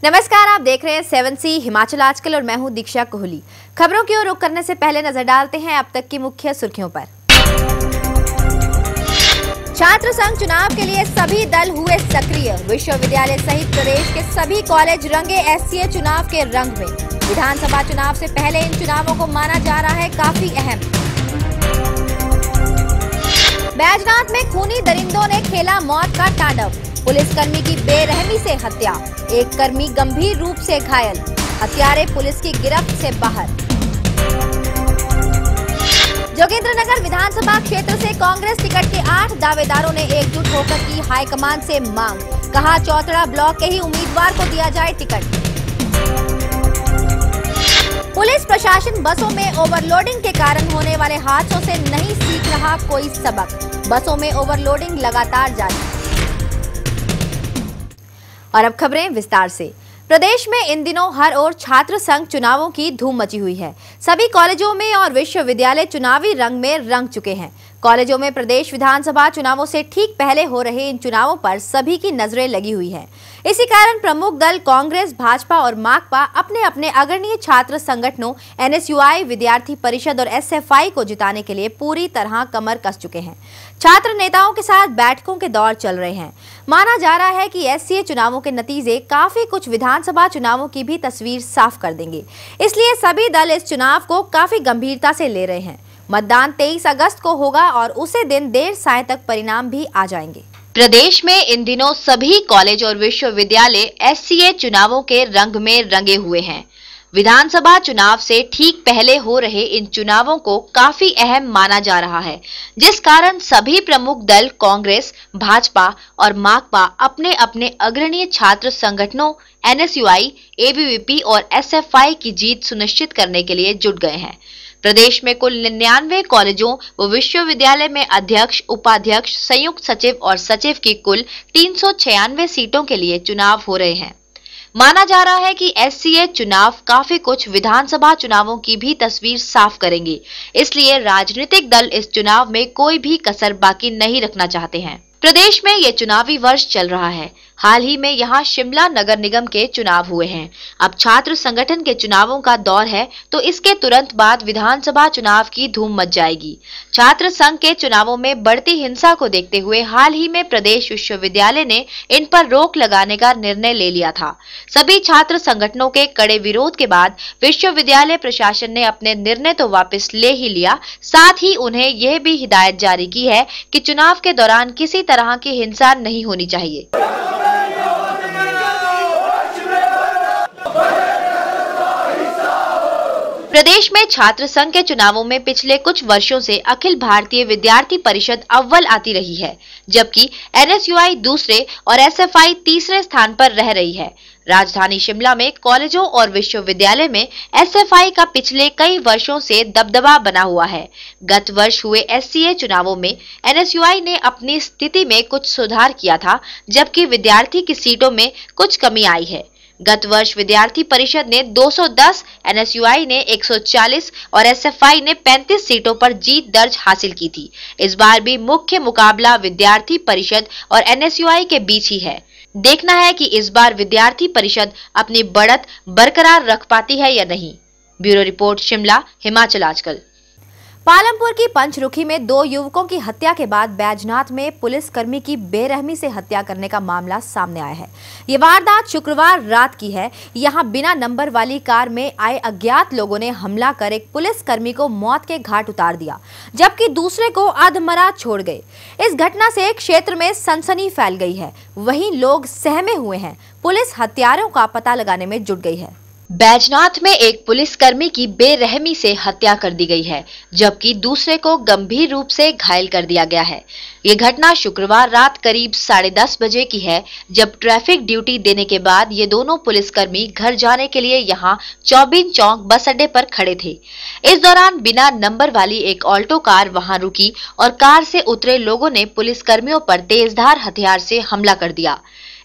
नमस्कार, आप देख रहे हैं 7C हिमाचल आजकल और मैं हूं दीक्षा कोहली। खबरों की ओर रुख करने से पहले नजर डालते हैं अब तक की मुख्य सुर्खियों पर। छात्र संघ चुनाव के लिए सभी दल हुए सक्रिय। विश्वविद्यालय सहित प्रदेश के सभी कॉलेज रंगे एससीए चुनाव के रंग में। विधानसभा चुनाव से पहले इन चुनावों को माना जा रहा है काफी अहम। बैजनाथ में खूनी दरिंदों ने खेला मौत का तांडव। पुलिसकर्मी की बेरहमी से हत्या, एक कर्मी गंभीर रूप से घायल, हत्यारे पुलिस की गिरफ्त से बाहर। जोगिंद्रनगर विधानसभा क्षेत्र से कांग्रेस टिकट के 8 दावेदारों ने एकजुट होकर की हाईकमान से मांग। कहा चौथरा ब्लॉक के ही उम्मीदवार को दिया जाए टिकट। पुलिस प्रशासन बसों में ओवरलोडिंग के कारण होने वाले हादसों से नहीं सीख रहा कोई सबक। बसों में ओवरलोडिंग लगातार जारी। और अब खबरें विस्तार से। प्रदेश में इन दिनों हर ओर छात्र संघ चुनावों की धूम मची हुई है। सभी कॉलेजों में और विश्वविद्यालय चुनावी रंग में रंग चुके हैं। कॉलेजों में प्रदेश विधानसभा चुनावों से ठीक पहले हो रहे इन चुनावों पर सभी की नजरें लगी हुई हैं। इसी कारण प्रमुख दल कांग्रेस, भाजपा और माकपा अपने अपने अग्रणी छात्र संगठनों एनएसयूआई, विद्यार्थी परिषद और एसएफआई को जिताने के लिए पूरी तरह कमर कस चुके हैं। छात्र नेताओं के साथ बैठकों के दौर चल रहे हैं। माना जा रहा है कि एससीए चुनावों के नतीजे काफी कुछ विधानसभा चुनावों की भी तस्वीर साफ कर देंगे। इसलिए सभी दल इस चुनाव को काफी गंभीरता से ले रहे हैं। मतदान 23 अगस्त को होगा और उसी दिन देर सायं तक परिणाम भी आ जाएंगे। प्रदेश में इन दिनों सभी कॉलेज और विश्वविद्यालय एससीए चुनावों के रंग में रंगे हुए हैं। विधानसभा चुनाव से ठीक पहले हो रहे इन चुनावों को काफी अहम माना जा रहा है, जिस कारण सभी प्रमुख दल कांग्रेस, भाजपा और माकपा अपने अपने अग्रणी छात्र संगठनों एनएसयूआई, एबीवीपी और एसएफआई की जीत सुनिश्चित करने के लिए जुट गए हैं। प्रदेश में कुल 99 कॉलेजों व विश्वविद्यालय में अध्यक्ष, उपाध्यक्ष, संयुक्त सचिव और सचिव की कुल 396 सीटों के लिए चुनाव हो रहे हैं। माना जा रहा है कि एससीए चुनाव काफी कुछ विधानसभा चुनावों की भी तस्वीर साफ करेंगे। इसलिए राजनीतिक दल इस चुनाव में कोई भी कसर बाकी नहीं रखना चाहते हैं। प्रदेश में ये चुनावी वर्ष चल रहा है। हाल ही में यहाँ शिमला नगर निगम के चुनाव हुए हैं। अब छात्र संगठन के चुनावों का दौर है, तो इसके तुरंत बाद विधानसभा चुनाव की धूम मच जाएगी। छात्र संघ के चुनावों में बढ़ती हिंसा को देखते हुए हाल ही में प्रदेश विश्वविद्यालय ने इन पर रोक लगाने का निर्णय ले लिया था। सभी छात्र संगठनों के कड़े विरोध के बाद विश्वविद्यालय प्रशासन ने अपने निर्णय तो वापस ले ही लिया, साथ ही उन्हें यह भी हिदायत जारी की है कि चुनाव के दौरान किसी तरह की हिंसा नहीं होनी चाहिए। प्रदेश में छात्र संघ के चुनावों में पिछले कुछ वर्षों से अखिल भारतीय विद्यार्थी परिषद अव्वल आती रही है, जबकि एनएसयूआई दूसरे और एसएफआई तीसरे स्थान पर रह रही है। राजधानी शिमला में कॉलेजों और विश्वविद्यालय में एसएफआई का पिछले कई वर्षों से दबदबा बना हुआ है। गत वर्ष हुए एससीए चुनावों में एनएसयूआई ने अपनी स्थिति में कुछ सुधार किया था, जबकि विद्यार्थी की सीटों में कुछ कमी आई है। गत वर्ष विद्यार्थी परिषद ने 210, एनएसयूआई ने 140 और एसएफआई ने 35 सीटों पर जीत दर्ज हासिल की थी। इस बार भी मुख्य मुकाबला विद्यार्थी परिषद और एनएसयूआई के बीच ही है। देखना है कि इस बार विद्यार्थी परिषद अपनी बढ़त बरकरार रख पाती है या नहीं। ब्यूरो रिपोर्ट, शिमला, हिमाचल आजकल। पालमपुर की पंचरुखी में 2 युवकों की हत्या के बाद बैजनाथ में पुलिसकर्मी की बेरहमी से हत्या करने का मामला सामने आया है। ये वारदात शुक्रवार रात की है। यहां बिना नंबर वाली कार में आए अज्ञात लोगों ने हमला कर एक पुलिसकर्मी को मौत के घाट उतार दिया, जबकि दूसरे को अधमरा छोड़ गए। इस घटना से क्षेत्र में सनसनी फैल गई है। वहीं लोग सहमे हुए हैं। पुलिस हत्यारों का पता लगाने में जुट गई है। बैजनाथ में एक पुलिसकर्मी की बेरहमी से हत्या कर दी गई है, जबकि दूसरे को गंभीर रूप से घायल कर दिया गया है। ये घटना शुक्रवार रात करीब 10:30 बजे की है, जब ट्रैफिक ड्यूटी देने के बाद ये दोनों पुलिसकर्मी घर जाने के लिए यहाँ चौबीन चौक बस अड्डे पर खड़े थे। इस दौरान बिना नंबर वाली एक ऑल्टो कार वहां रुकी और कार से उतरे लोगों ने पुलिसकर्मियों पर तेजधार हथियार से हमला कर दिया।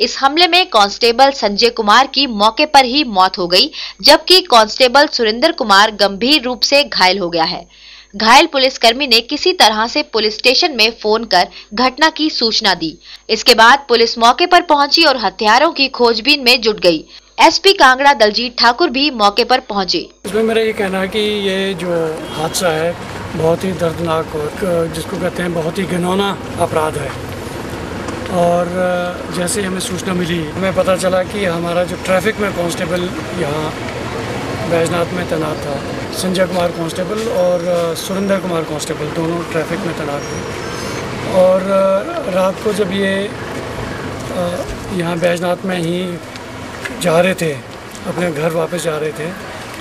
इस हमले में कांस्टेबल संजय कुमार की मौके पर ही मौत हो गई, जबकि कांस्टेबल सुरेंद्र कुमार गंभीर रूप से घायल हो गया है। घायल पुलिसकर्मी ने किसी तरह से पुलिस स्टेशन में फोन कर घटना की सूचना दी। इसके बाद पुलिस मौके पर पहुंची और हत्यारों की खोजबीन में जुट गई। एसपी कांगड़ा दलजीत ठाकुर भी मौके पर पहुंचे। इसमें मेरा ये कहना है कि ये जो हादसा है बहुत ही दर्दनाक और जिसको कहते हैं बहुत ही घिनौना अपराध है। और जैसे हमें सूचना मिली, हमें पता चला कि हमारा जो ट्रैफिक में कांस्टेबल यहाँ बैजनाथ में तैनात था, संजय कुमार कांस्टेबल और सुरेंद्र कुमार कांस्टेबल, दोनों ट्रैफिक में तैनात थे। और रात को जब ये यहाँ बैजनाथ में ही जा रहे थे, अपने घर वापस जा रहे थे,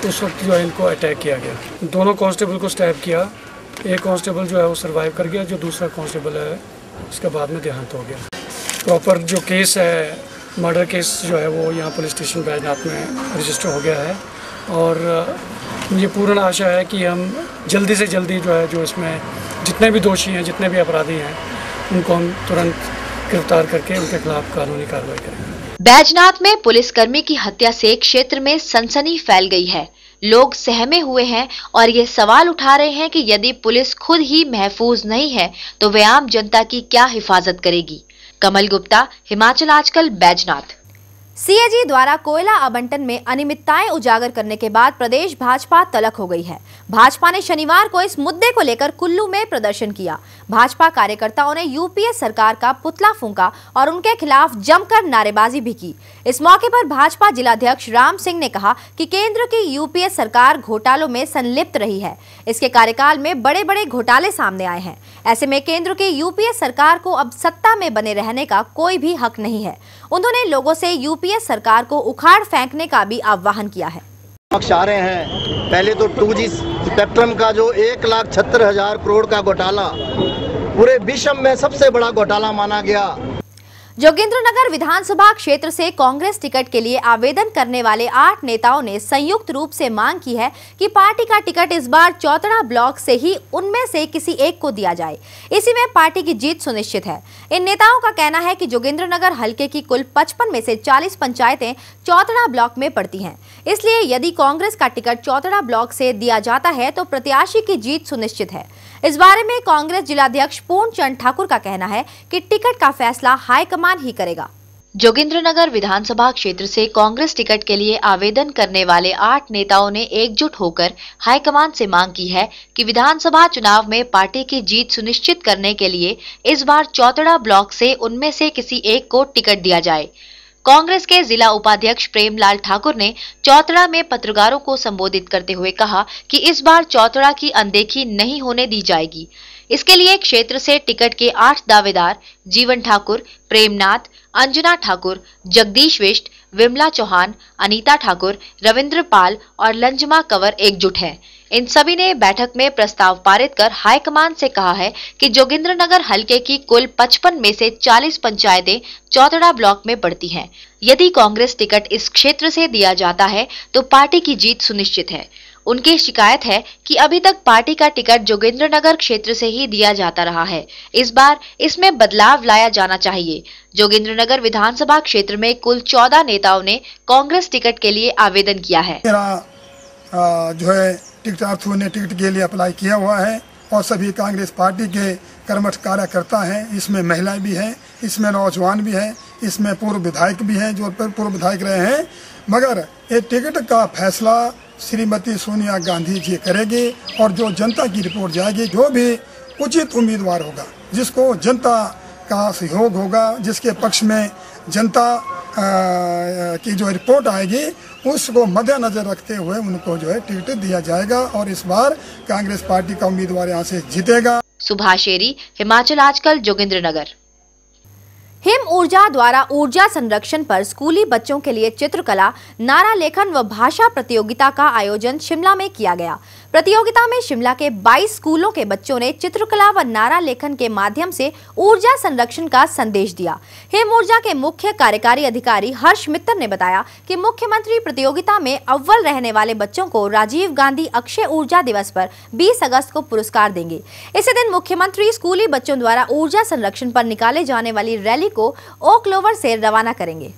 तो उस वक्त जो है इनको अटैक किया गया। दोनों कांस्टेबल को स्टैब किया। एक कांस्टेबल जो है वो सर्वाइव कर गया, जो दूसरा कांस्टेबल है उसका बाद में देहांत हो गया। प्रॉपर जो केस है, मर्डर केस जो है वो यहाँ पुलिस स्टेशन बैजनाथ में रजिस्टर हो गया है। और मुझे पूर्ण आशा है कि हम जल्दी से जल्दी जो है, जो इसमें जितने भी दोषी हैं, जितने भी अपराधी हैं, उनको हम तुरंत गिरफ्तार करके उनके खिलाफ कानूनी कार्रवाई करेंगे। बैजनाथ में पुलिसकर्मी की हत्या से क्षेत्र में सनसनी फैल गई है। लोग सहमे हुए हैं और ये सवाल उठा रहे हैं कि यदि पुलिस खुद ही महफूज नहीं है तो वे आम जनता की क्या हिफाजत करेगी। कमल गुप्ता, हिमाचल आजकल, बैजनाथ। सीएजी द्वारा कोयला आवंटन में अनियमितताएं उजागर करने के बाद प्रदेश भाजपा तलख हो गई है। भाजपा ने शनिवार को इस मुद्दे को लेकर कुल्लू में प्रदर्शन किया। भाजपा कार्यकर्ताओं ने यूपीए सरकार का पुतला फूंका और उनके खिलाफ जमकर नारेबाजी भी की। इस मौके पर भाजपा जिलाध्यक्ष राम सिंह ने कहा कि केंद्र की यूपीए सरकार घोटालों में संलिप्त रही है। इसके कार्यकाल में बड़े बड़े घोटाले सामने आए हैं। ऐसे में केंद्र की यूपीए सरकार को अब सत्ता में बने रहने का कोई भी हक नहीं है। उन्होंने लोगों से यूपीए सरकार को उखाड़ फेंकने का भी आह्वान किया है। आ रहे हैं, पहले तो 2G स्पेक्ट्रम का जो 1,76,000 करोड़ का घोटाला पूरे विश्व में सबसे बड़ा घोटाला माना गया। जोगिंद्रनगर विधानसभा क्षेत्र से कांग्रेस टिकट के लिए आवेदन करने वाले 8 नेताओं ने संयुक्त रूप से मांग की है कि पार्टी का टिकट इस बार चौतड़ा ब्लॉक से ही उनमें से किसी एक को दिया जाए। इसी में पार्टी की जीत सुनिश्चित है। इन नेताओं का कहना है कि जोगिंद्रनगर हलके की कुल 55 में से 40 पंचायतें चौतड़ा ब्लॉक में पड़ती हैं। इसलिए यदि कांग्रेस का टिकट चौतड़ा ब्लॉक से दिया जाता है तो प्रत्याशी की जीत सुनिश्चित है। इस बारे में कांग्रेस जिलाध्यक्ष पूर्णचंद ठाकुर का कहना है कि टिकट का फैसला हाईकमान ही करेगा। जोगिंद्रनगर विधानसभा क्षेत्र से कांग्रेस टिकट के लिए आवेदन करने वाले 8 नेताओं ने एकजुट होकर हाईकमान से मांग की है कि विधानसभा चुनाव में पार्टी की जीत सुनिश्चित करने के लिए इस बार चौतड़ा ब्लॉक से उनमें से किसी एक को टिकट दिया जाए। कांग्रेस के जिला उपाध्यक्ष प्रेमलाल ठाकुर ने चौतड़ा में पत्रकारों को संबोधित करते हुए कहा कि इस बार चौतड़ा की अनदेखी नहीं होने दी जाएगी। इसके लिए क्षेत्र से टिकट के 8 दावेदार जीवन ठाकुर, प्रेमनाथ, अंजना ठाकुर, जगदीश विष्ट, विमला चौहान, अनीता ठाकुर, रविंद्र पाल और लंजमा कंवर एकजुट हैं। इन सभी ने बैठक में प्रस्ताव पारित कर हाईकमान से कहा है कि जोगिंद्रनगर हलके की कुल 55 में से 40 पंचायतें चौतड़ा ब्लॉक में पड़ती हैं। यदि कांग्रेस टिकट इस क्षेत्र से दिया जाता है तो पार्टी की जीत सुनिश्चित है। उनकी शिकायत है कि अभी तक पार्टी का टिकट जोगिंद्रनगर क्षेत्र से ही दिया जाता रहा है। इस बार इसमें बदलाव लाया जाना चाहिए। जोगिंद्रनगर विधानसभा क्षेत्र में कुल 14 नेताओं ने कांग्रेस टिकट के लिए आवेदन किया है। जो है टिकटार्थी ने टिकट के लिए अप्लाई किया हुआ है और सभी कांग्रेस पार्टी के कर्मठ कार्यकर्ता हैं। इसमें महिलाएं भी हैं, इसमें नौजवान भी हैं, इसमें पूर्व विधायक भी हैं जो पूर्व विधायक रहे हैं। मगर ये टिकट का फैसला श्रीमती सोनिया गांधी जी करेगी और जो जनता की रिपोर्ट जाएगी, जो भी उचित उम्मीदवार होगा, जिसको जनता का सहयोग होगा, जिसके पक्ष में जनता की जो रिपोर्ट आएगी उसको मद्देनजर रखते हुए उनको जो है टिकट दिया जाएगा और इस बार कांग्रेस पार्टी का उम्मीदवार यहाँ से जीतेगा। सुभाषेरी, हिमाचल आजकल, जोगिंद्रनगर। हिम ऊर्जा द्वारा ऊर्जा संरक्षण पर स्कूली बच्चों के लिए चित्रकला, नारा लेखन व भाषा प्रतियोगिता का आयोजन शिमला में किया गया। प्रतियोगिता में शिमला के 22 स्कूलों के बच्चों ने चित्रकला व नारा लेखन के माध्यम से ऊर्जा संरक्षण का संदेश दिया। हिम ऊर्जा के मुख्य कार्यकारी अधिकारी हर्ष मित्तर ने बताया कि मुख्यमंत्री प्रतियोगिता में अव्वल रहने वाले बच्चों को राजीव गांधी अक्षय ऊर्जा दिवस पर 20 अगस्त को पुरस्कार देंगे। इसी दिन मुख्यमंत्री स्कूली बच्चों द्वारा ऊर्जा संरक्षण पर निकाले जाने वाली रैली को ओकलोवर से रवाना करेंगे।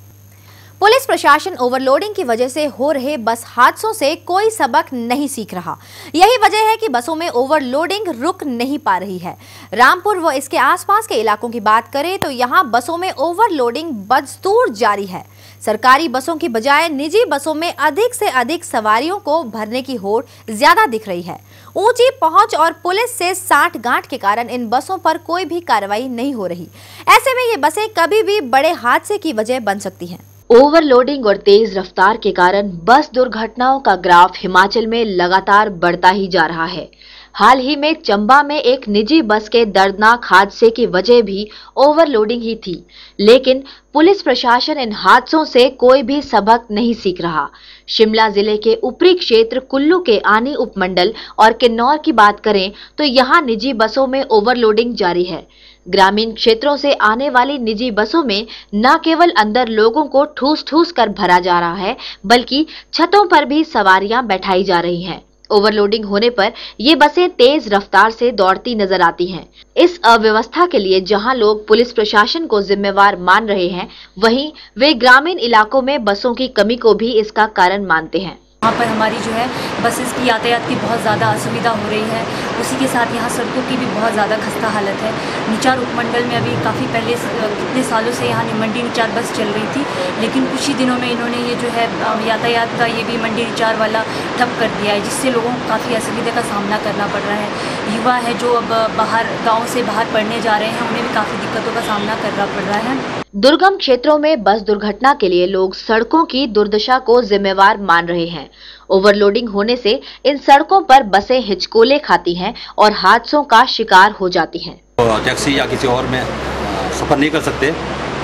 पुलिस प्रशासन ओवरलोडिंग की वजह से हो रहे बस हादसों से कोई सबक नहीं सीख रहा। यही वजह है कि बसों में ओवरलोडिंग रुक नहीं पा रही है। रामपुर व इसके आसपास के इलाकों की बात करें तो यहां बसों में ओवरलोडिंग बदस्तूर जारी है। सरकारी बसों की बजाय निजी बसों में अधिक से अधिक सवारियों को भरने की होड़ ज्यादा दिख रही है। ऊंची पहुंच और पुलिस से साठ-गांठ के कारण इन बसों पर कोई भी कार्रवाई नहीं हो रही। ऐसे में ये बसें कभी भी बड़े हादसे की वजह बन सकती हैं। ओवरलोडिंग और तेज रफ्तार के कारण बस दुर्घटनाओं का ग्राफ हिमाचल में लगातार बढ़ता ही जा रहा है। हाल ही में चंबा में एक निजी बस के दर्दनाक हादसे की वजह भी ओवरलोडिंग ही थी, लेकिन पुलिस प्रशासन इन हादसों से कोई भी सबक नहीं सीख रहा। शिमला जिले के ऊपरी क्षेत्र कुल्लू के आनी उपमंडल और किन्नौर की बात करें तो यहाँ निजी बसों में ओवरलोडिंग जारी है। ग्रामीण क्षेत्रों से आने वाली निजी बसों में न केवल अंदर लोगों को ठूस कर भरा जा रहा है, बल्कि छतों पर भी सवारियां बैठाई जा रही हैं। ओवरलोडिंग होने पर ये बसें तेज रफ्तार से दौड़ती नजर आती हैं। इस अव्यवस्था के लिए जहां लोग पुलिस प्रशासन को जिम्मेवार मान रहे हैं, वहीं वे ग्रामीण इलाकों में बसों की कमी को भी इसका कारण मानते हैं। यहाँ पर हमारी जो है बसेस की यातायात की बहुत ज़्यादा असुविधा हो रही है। उसी के साथ यहाँ सड़कों की भी बहुत ज़्यादा खस्ता हालत है। निचार उपमंडल में अभी काफ़ी पहले कितने सालों से यहाँ मंडी निचार बस चल रही थी, लेकिन कुछ ही दिनों में इन्होंने ये जो है यातायात का ये भी मंडी निचार वाला ठप कर दिया है, जिससे लोगों को काफ़ी असुविधा का सामना करना पड़ रहा है। युवा है जो अब बाहर गाँव से बाहर पढ़ने जा रहे हैं, उन्हें भी काफ़ी दिक्कतों का सामना करना पड़ रहा है। दुर्गम क्षेत्रों में बस दुर्घटना के लिए लोग सड़कों की दुर्दशा को जिम्मेवार मान रहे हैं। ओवरलोडिंग होने से इन सड़कों पर बसें हिचकोले खाती हैं और हादसों का शिकार हो जाती हैं। तो टैक्सी या किसी और में सफ़र नहीं कर सकते,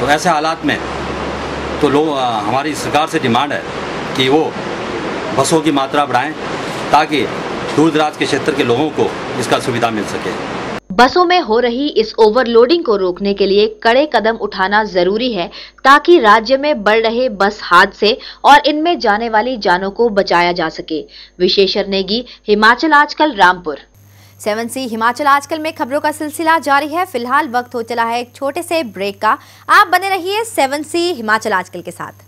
तो ऐसे हालात में तो लोग हमारी सरकार से डिमांड है कि वो बसों की मात्रा बढ़ाएं, ताकि दूर दराज के क्षेत्र के लोगों को इसका सुविधा मिल सके। बसों में हो रही इस ओवरलोडिंग को रोकने के लिए कड़े कदम उठाना जरूरी है, ताकि राज्य में बढ़ रहे बस हादसे और इनमें जाने वाली जानों को बचाया जा सके। विशेषर नेगी, हिमाचल आजकल, रामपुर। 7C हिमाचल आजकल में खबरों का सिलसिला जारी है। फिलहाल वक्त हो चला है एक छोटे से ब्रेक का। आप बने रहिए 7C हिमाचल आजकल के साथ।